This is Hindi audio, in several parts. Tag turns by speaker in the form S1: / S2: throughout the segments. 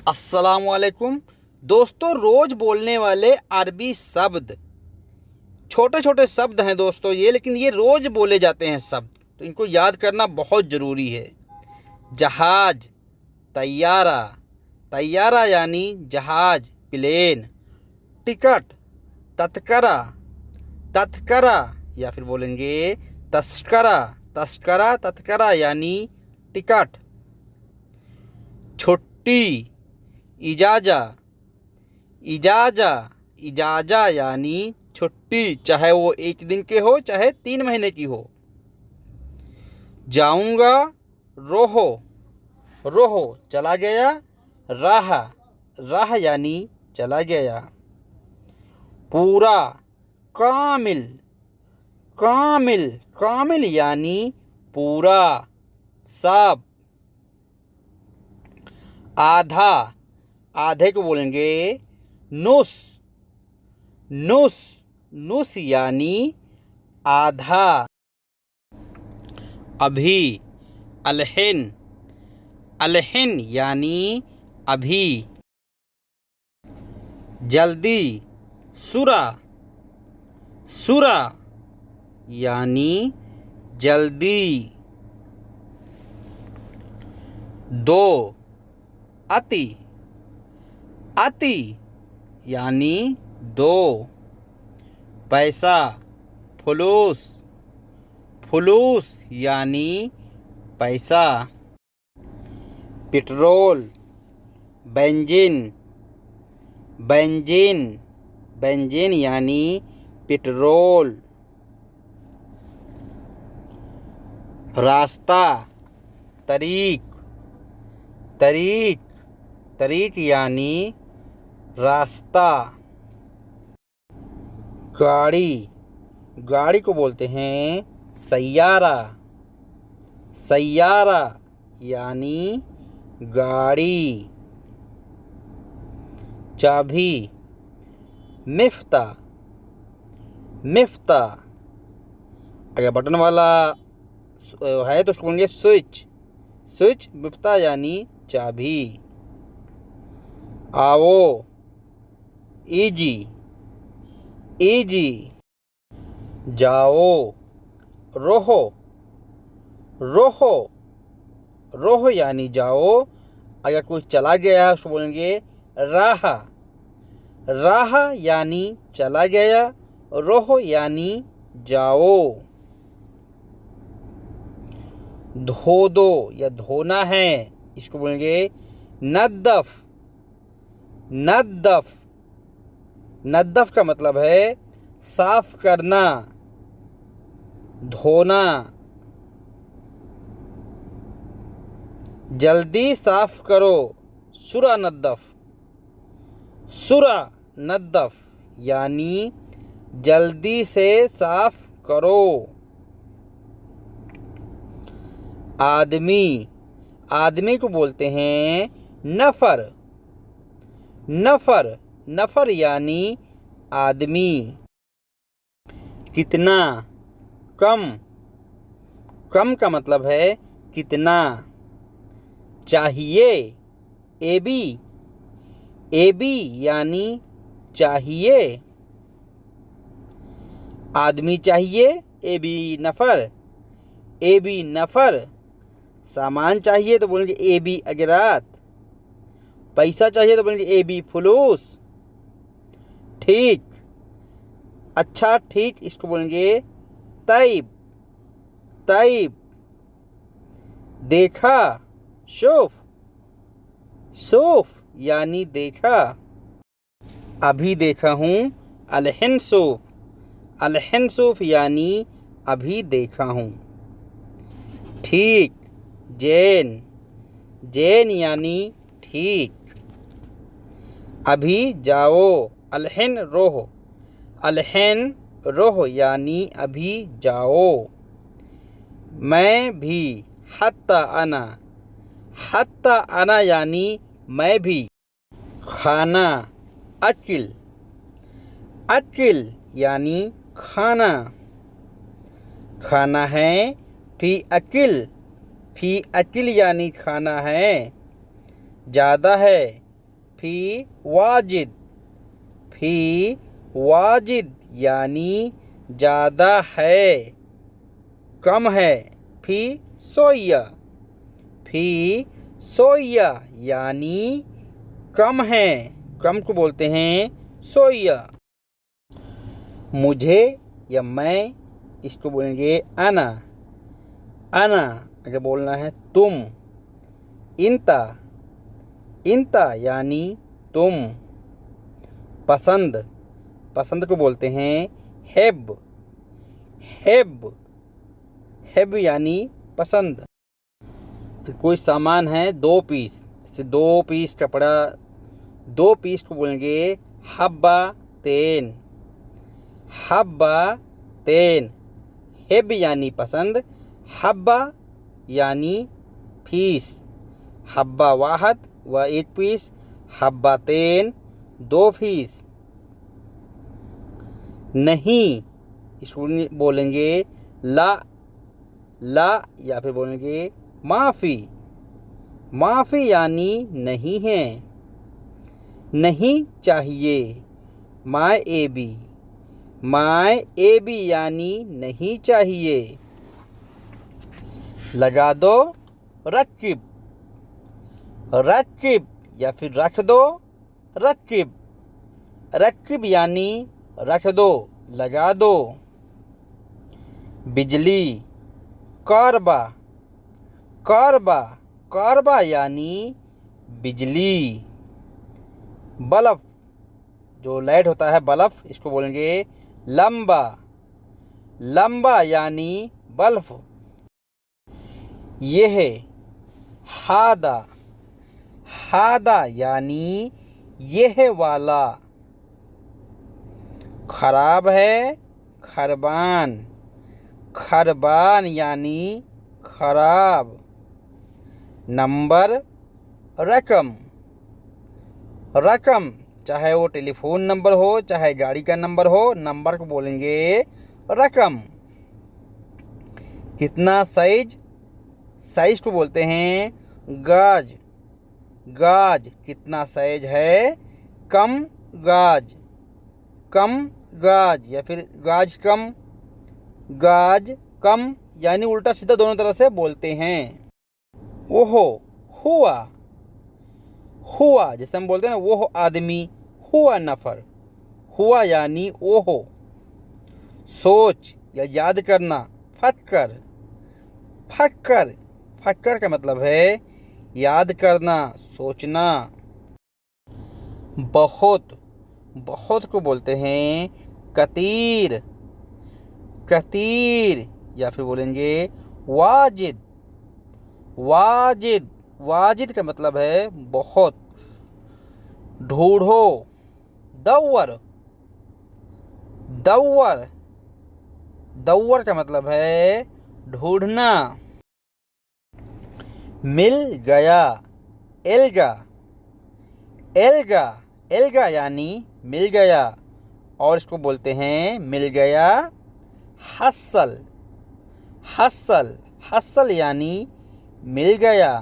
S1: अस्सलामुअलैकुम दोस्तों, रोज़ बोलने वाले अरबी शब्द, छोटे छोटे शब्द हैं दोस्तों लेकिन ये रोज़ बोले जाते हैं शब्द, तो इनको याद करना बहुत ज़रूरी है। जहाज, तैयारा, तैयारा यानी जहाज, प्लेन। टिकट, तत्करा, तत्करा या फिर बोलेंगे तस्करा, तस्करा तत्करा यानी टिकट। छुट्टी, इजाज़ा, इजाज़ा, इजाज़ा यानी छुट्टी, चाहे वो 1 दिन के हो चाहे 3 महीने की हो। जाऊंगा, रोहो, रोहो चला गया। राह, राह यानी चला गया। पूरा, कामिल, कामिल, कामिल यानी पूरा, सब। आधा, आधे को बोलेंगे नुस, नुस, नुस यानी आधा। अभी, अलहिन, अलहिन यानी अभी। जल्दी, सुरा, सुरा यानी जल्दी। दो, अति, अति यानी दो। पैसा, फुलूस, फुलूस यानी पैसा। पेट्रोल, बेंजीन, बेंजीन, बेंजीन यानी पेट्रोल। रास्ता, तरीक, तरीक, तरीक यानी रास्ता। गाड़ी, गाड़ी को बोलते हैं सैयारा, सैयारा यानी गाड़ी। चाबी, मिफ्ता, मिफ्ता। अगर बटन वाला है तो उसको बोलेंगे स्विच, स्विच मिफ्ता यानी चाबी। आओ, इजी, इजी। जाओ, रोहो, रोहो, रोहो यानी जाओ। अगर कोई चला गया है उसको बोलेंगे राह, राह यानी चला गया, रोहो यानी जाओ। धो दो या धोना है, इसको बोलेंगे नद्दफ, नद्दफ, नद्दफ का मतलब है साफ करना, धोना। जल्दी साफ करो, सुरा नद्दफ, सुरा नद्दफ यानी जल्दी से साफ करो। आदमी, आदमी को बोलते हैं नफर, नफर, नफर यानी आदमी। कितना, कम, कम का मतलब है कितना। चाहिए, एबी, एबी यानी चाहिए। आदमी चाहिए, एबी नफर, एबी नफर। सामान चाहिए तो बोलेंगे एबी अगरात। पैसा चाहिए तो बोलेंगे एबी फुलूस। ठीक, अच्छा ठीक, इसको बोलेंगे तैब, तैब। देखा, शूफ, शूफ यानी देखा। अभी देखा हूँ, अलहिन सूफ, अलहिन सूफ यानी अभी देखा हूँ। ठीक, जैन, जैन यानी ठीक। अभी जाओ, अलहिन रोह, अलहिन रोह यानी अभी जाओ। मैं भी, हत्ता अना, हत्ता अना यानी मैं भी। खाना, अकिल, अकिल यानी खाना। खाना है, फी अकिल, फी अकिल यानी खाना है। ज़्यादा है, फी वाजिद, फी वाजिद यानी ज़्यादा है, कम है। फी सोया, फी सोया यानी कम है, कम को बोलते हैं सोया। मुझे या मैं, इसको बोलेंगे अना, अना। अगर बोलना है तुम, इंता, इंता यानी तुम। पसंद, पसंद को बोलते हैं हेब, हेब, हेब यानी पसंद। तो कोई सामान है 2 पीस, जैसे 2 पीस कपड़ा, 2 पीस को बोलेंगे हब्बा तेन, हब्बा तेन। हेब यानी पसंद, हब्बा यानी पीस। हब्बा वाहद व 1 पीस, हब्बा तेन 2 पीस। नहीं, इसको बोलेंगे ला, ला या फिर बोलेंगे माफ़ी, माफ़ी यानी नहीं है, नहीं चाहिए। माय एबी, माय एबी यानी नहीं चाहिए। लगा दो रकिब, रकिब या फिर रख दो रकिब, रकिब यानी रख दो, लगा दो। बिजली, कारबा, कारबा, कारबा यानी बिजली। बल्ब, जो लाइट होता है बल्ब, इसको बोलेंगे लंबा, लंबा यानी बल्ब। ये है हादा, हादा यानी यह वाला। खराब है, खरबान, खरबान यानी खराब। नंबर, रकम, रकम चाहे वो टेलीफोन नंबर हो चाहे गाड़ी का नंबर हो, नंबर को बोलेंगे रकम। कितना साइज, साइज को बोलते हैं गाज, गाज कितना साइज है, कम गाज, कम गाज या फिर गाज कम, गाज कम यानी उल्टा सीधा दोनों तरह से बोलते हैं। ओहो, हुआ, हुआ जैसे हम बोलते हैं ना वो आदमी, हुआ नफर, हुआ यानी ओहो। सोच या याद करना, फक्कर, फक्कर, फक्कर का मतलब है याद करना, सोचना। बहुत, बहुत को बोलते हैं कतीर, कतीर या फिर बोलेंगे वाजिद, वाजिद, वाजिद का मतलब है बहुत। ढूंढो, दौर, दौर, दौर का मतलब है ढूंढना। मिल गया, एल्गा, एल्गा, एल्गा यानी मिल गया, और इसको बोलते हैं मिल गया हसल, हसल, हसल यानी मिल गया।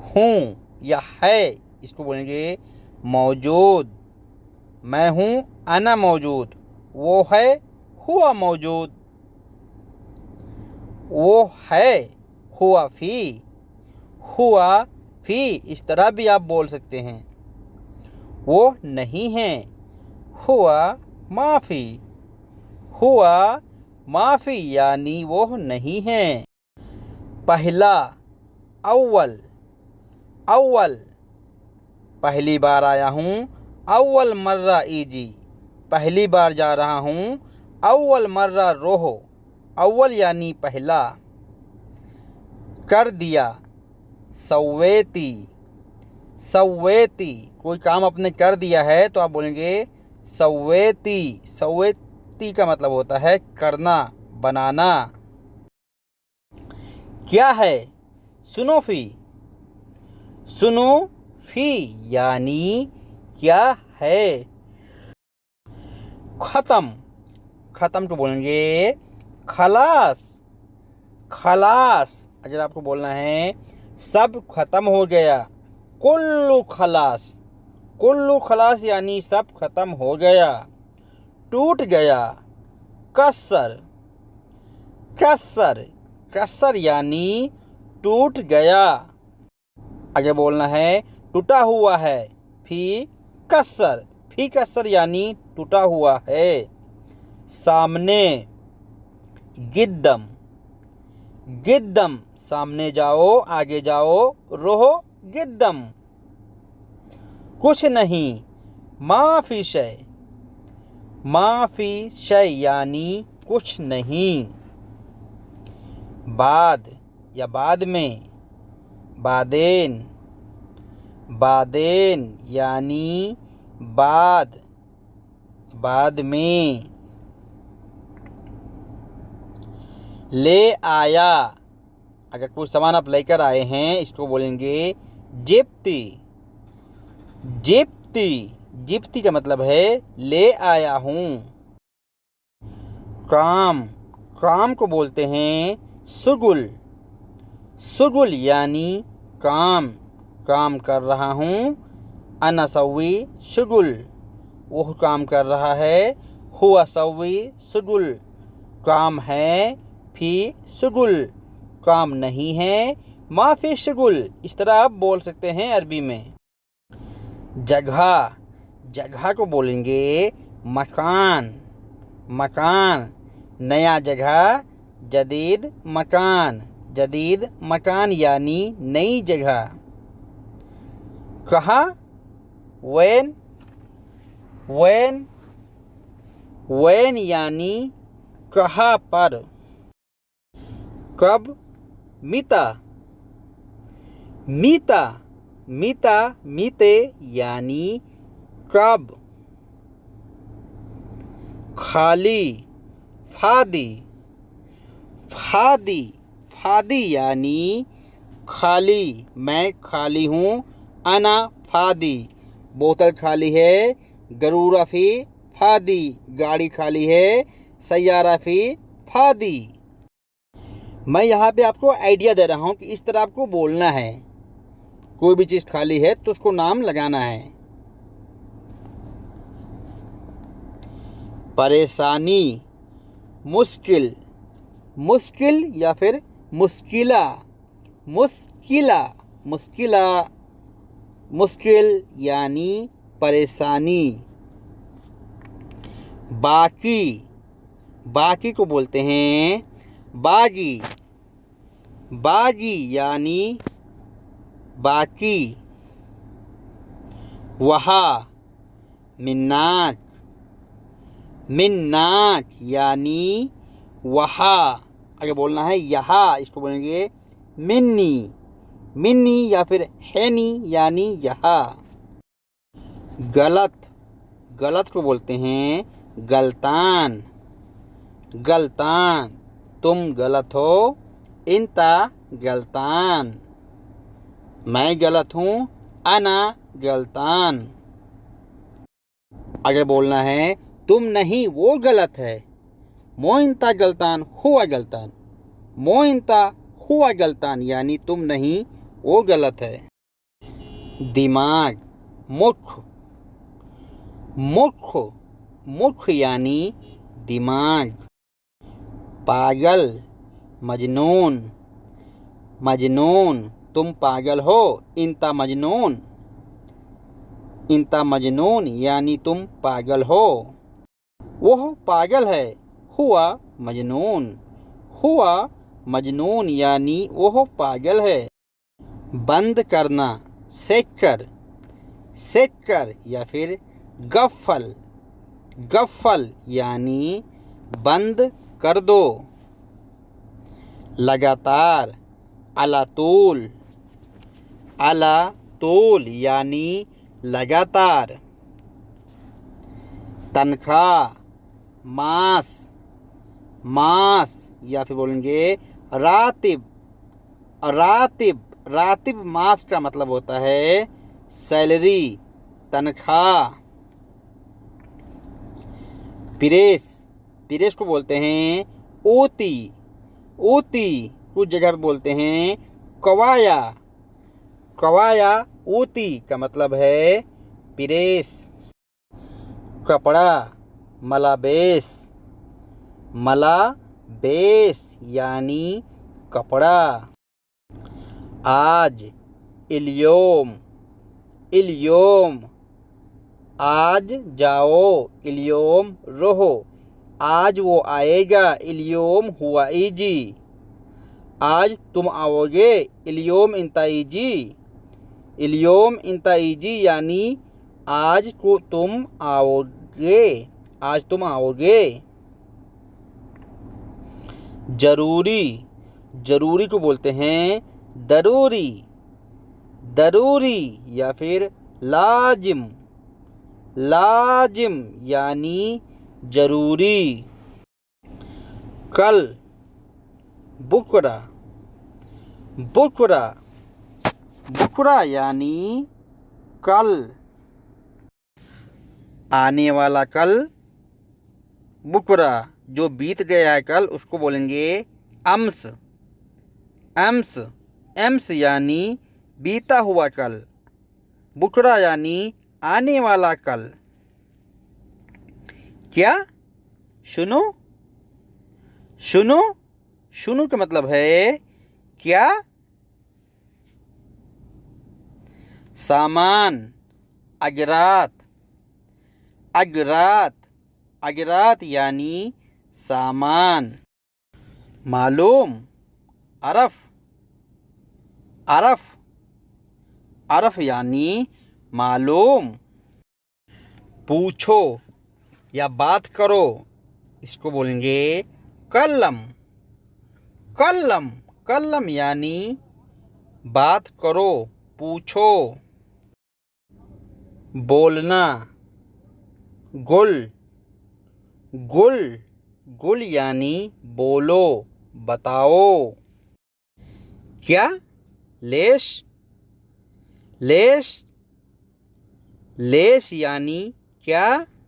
S1: हूँ या है, इसको बोलेंगे मौजूद। मैं हूँ अना मौजूद, वो है हुआ मौजूद, वो है हुआ फी, हुआ फी इस तरह भी आप बोल सकते हैं। वो नहीं है, हुआ माफ़ी, हुआ माफ़ी यानी वो नहीं है। पहला, अव्वल, अव्वल पहली बार आया हूँ, अव्वल मर्रा ईजी पहली बार जा रहा हूँ, अव्वल मर्रा रोहो, अव्वल यानी पहला। कर दिया, सव्वेती, सव्वेती कोई काम आपने कर दिया है तो आप बोलेंगे सव्वेती, सव्वेती का मतलब होता है करना, बनाना। क्या है, सुनो फी, सुनो फी यानी क्या है। ख़त्म, ख़त्म को बोलेंगे खलास, खलास। अगर आपको बोलना है सब खत्म हो गया, कुल्लू खलास, कुल्लू खलास यानी सब खत्म हो गया, टूट गया। कसर, कसर, कसर यानी टूट गया। आगे बोलना है टूटा हुआ है, फी कसर, फी कसर यानी टूटा हुआ है। सामने, गिद्दम, गिद्दम सामने जाओ, आगे जाओ, रोहो गिद्दम। कुछ नहीं, माफी शय, माफी शय यानी कुछ नहीं। बाद या बाद में, बादेन, बादेन यानी बाद, बाद में। ले आया, अगर कुछ सामान आप लेकर आए हैं इसको बोलेंगे जिप्ती, जिप्ती, जिप्ती का मतलब है ले आया हूँ। काम, काम को बोलते हैं सुगुल, सुगुल यानी काम, काम कर रहा हूँ। अना सवी शुगुल, वह काम कर रहा है। हुआ सवी शुगुल, काम है, फी शुगुल, काम नहीं है, माफी शुगुल। इस तरह आप बोल सकते हैं अरबी में। जगह, जगह को बोलेंगे मकान, मकान, नया जगह, जदीद मकान, जदीद मकान यानी नई जगह। कहाँ, वैन, वैन, वैन यानी कहाँ पर। कब, मीता, मीता, मीता, मीते यानी कब। खाली, फादी, फादी, फादी यानी खाली, मैं खाली हूँ। अना फादी, बोतल खाली है। गरूरा फी फादी, गाड़ी खाली है। सैयारा फी फादी। मैं यहाँ पे आपको आइडिया दे रहा हूँ कि इस तरह आपको बोलना है। कोई भी चीज़ खाली है तो उसको नाम लगाना है। परेशानी, मुश्किल, मुश्किल या फिर मुश्किला, मुश्किला, मुश्किला, मुश्किल यानी परेशानी। बाकी, बाकी को बोलते हैं बागी, बागी यानी बाकी। वहाँ, मिन्नाक, मिन्नाक यानी वहाँ। आगे बोलना है यहाँ, इसको बोलेंगे मिन्नी, मिन्नी या फिर हैनी यानी यहाँ। गलत, गलत को बोलते हैं गलतान, गलतान, तुम गलत हो। इंता गलतान, मैं गलत हूँ। अना गलतान। आगे बोलना है तुम नहीं वो गलत है। मोइंता गलतान, हुआ गलतान, मोइंता हुआ गलतान यानी तुम नहीं वो गलत है। दिमाग, मुख, मुख, मुख यानी दिमाग। पागल, मजनून, मजनून, तुम पागल हो। इंता मजनून, इंता मजनून यानी तुम पागल हो। वह पागल है। हुआ मजनून, हुआ मजनून यानी वह पागल है। बंद करना, सेक्कर, सेक्कर या फिर गफ्फल, गफ्फल यानी बंद कर दो। लगातार, अलातूल, अलातूल यानी लगातार। तनख्वाह, मास, मास या फिर बोलेंगे रातिब, रातिब, रातिब मास का मतलब होता है सैलरी, तनख्वाह। पिरेस, पिरेस को बोलते हैं ऊती, ऊती। कुछ जगह पे बोलते हैं कवाया, कवाया ऊती का मतलब है प्रेस। कपड़ा मलाबेस, मलाबेस यानी कपड़ा। आज इल्योम, इल्योम आज जाओ, इल्योम रहो। आज वो आएगा, इल्योम हुआ इजी। आज तुम आओगे, इल्योम इंता इजी। इल्योम इंता इजी यानी आज को तुम आओगे, आज तुम आओगे। जरूरी, जरूरी को बोलते हैं दरूरी, दरूरी या फिर लाजिम, लाजिम यानी जरूरी। कल बुकरा, बुकरा, बुकरा यानी कल। आने वाला कल बुकरा, जो बीत गया है कल उसको बोलेंगे अम्स, अम्स, एम्स यानी बीता हुआ कल। बुकरा यानी आने वाला कल। क्या? सुनो, सुनो, सुनो का मतलब है क्या। सामान अगरात, अगरात, अगरात यानी सामान। मालूम अरफ, अरफ, अरफ यानी मालूम। पूछो या बात करो, इसको बोलेंगे कल्लम, कल्लम, कल्लम यानी बात करो, पूछो। बोलना गुल, गुल, गुल यानी बोलो, बताओ। क्या? लेस, लेस, लेस यानी क्या।